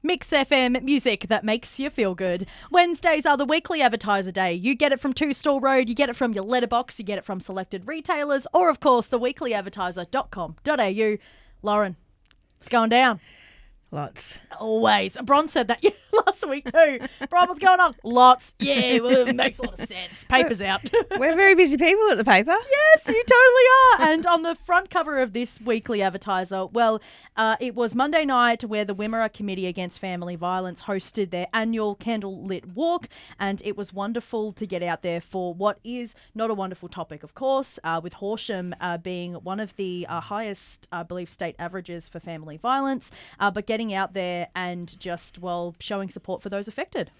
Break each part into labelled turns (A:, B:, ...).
A: Mix FM, music that makes you feel good. Wednesdays are the weekly advertiser day. You get it from Two Store Road, you get it from your letterbox, you get it from selected retailers, or of course theweeklyadvertiser.com.au. Lauren, it's going down.
B: Lots.
A: Always. Bron said that last week too. Bron, what's going on? Lots. Yeah, well, it makes a lot of sense. Paper's out.
B: We're very busy people at the paper.
A: Yes, you totally are. And on the front cover of this weekly advertiser, it was Monday night where the Wimmera Committee Against Family Violence hosted their annual candlelit walk, and it was wonderful to get out there for what is not a wonderful topic, of course, with Horsham being one of the highest, I believe, state averages for family violence, but getting out there and just, showing support for those affected.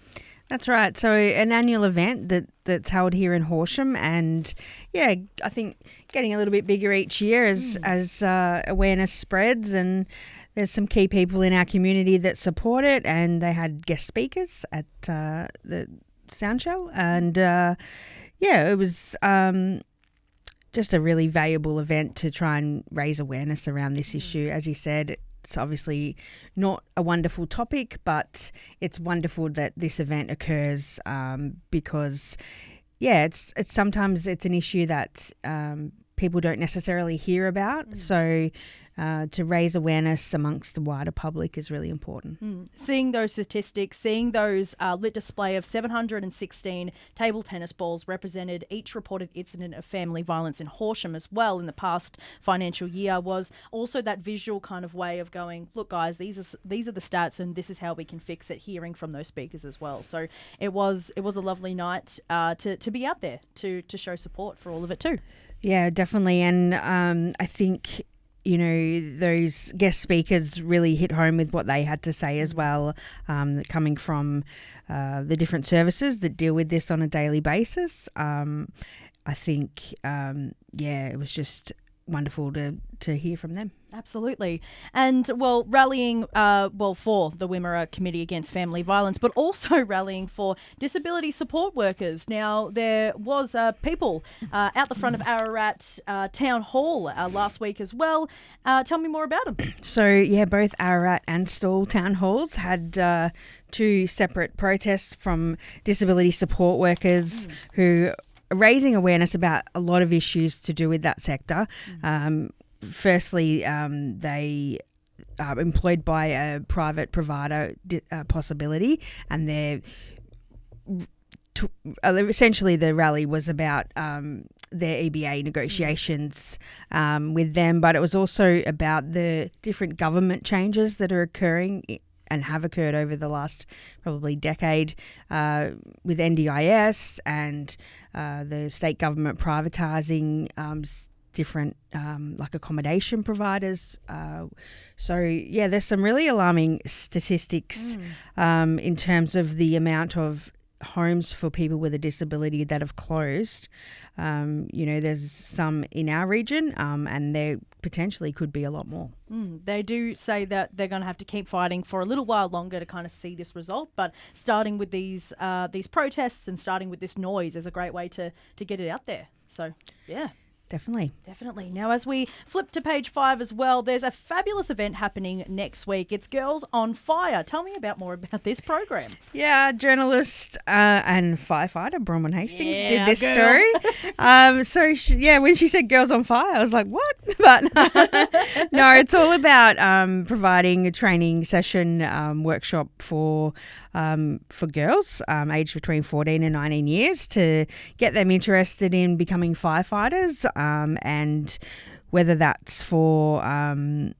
B: That's right. So an annual event that's held here in Horsham, and I think getting a little bit bigger each year as awareness spreads, and there's some key people in our community that support it, and they had guest speakers at the Soundshell, and it was just a really valuable event to try and raise awareness around this issue. As you said, it's obviously not a wonderful topic, but it's wonderful that this event occurs because, it's sometimes it's an issue that people don't necessarily hear about. So to raise awareness amongst the wider public is really important.
A: Seeing those statistics, seeing those lit display of 716 table tennis balls represented each reported incident of family violence in Horsham as well in the past financial year was also that visual kind of way of going, look guys, these are the stats and this is how we can fix it, hearing from those speakers as well. So it was a lovely night to be out there to show support for all of it too. Yeah,
B: definitely. And I think those guest speakers really hit home with what they had to say as well, coming from the different services that deal with this on a daily basis. I think, it was just wonderful to hear from them.
A: Absolutely. And, rallying, for the Wimmera Committee Against Family Violence, but also rallying for disability support workers. Now, there was people out the front of Ararat Town Hall last week as well. Tell me more about them.
B: So, both Ararat and Stawell Town Halls had two separate protests from disability support workers who are raising awareness about a lot of issues to do with that sector. Firstly, they are employed by a private provider possibility, and essentially the rally was about their EBA negotiations with them, but it was also about the different government changes that are occurring and have occurred over the last probably decade with NDIS and the state government privatising different accommodation providers. There's some really alarming statistics in terms of the amount of homes for people with a disability that have closed. There's some in our region and there potentially could be a lot more.
A: They do say that they're going to have to keep fighting for a little while longer to kind of see this result, but starting with these protests and starting with this noise is a great way to get it out there. So, yeah.
B: Definitely.
A: Now, as we flip to page 5 as well, there's a fabulous event happening next week. It's Girls on Fire. Tell me more about this program.
B: Yeah, journalist and firefighter Bronwyn Hastings did this story. When she said Girls on Fire, I was like, what? But no, it's all about providing a training session workshop for girls aged between 14 and 19 years to get them interested in becoming firefighters, and whether that's for and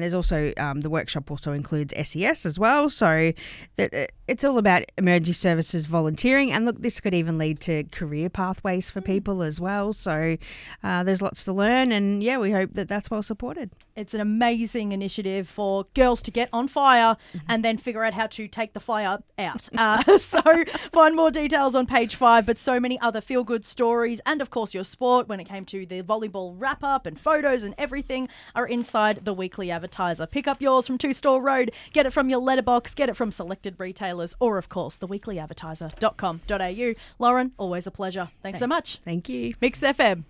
B: there's also the workshop also includes SES as well, so that it's all about emergency services volunteering, and look, this could even lead to career pathways for people as well, so there's lots to learn, and we hope that that's well supported.
A: It's an amazing initiative for girls to get on fire and then figure out how to take the fire out. So find more details on page 5, but so many other feel-good stories and, of course, your sport when it came to the volleyball wrap-up and photos and everything are inside the weekly advertiser. Pick up yours from Two Store Road, get it from your letterbox, get it from selected retailers, or, of course, theweeklyadvertiser.com.au. Lauren, always a pleasure. Thanks so much.
B: Thank you.
A: Mix FM.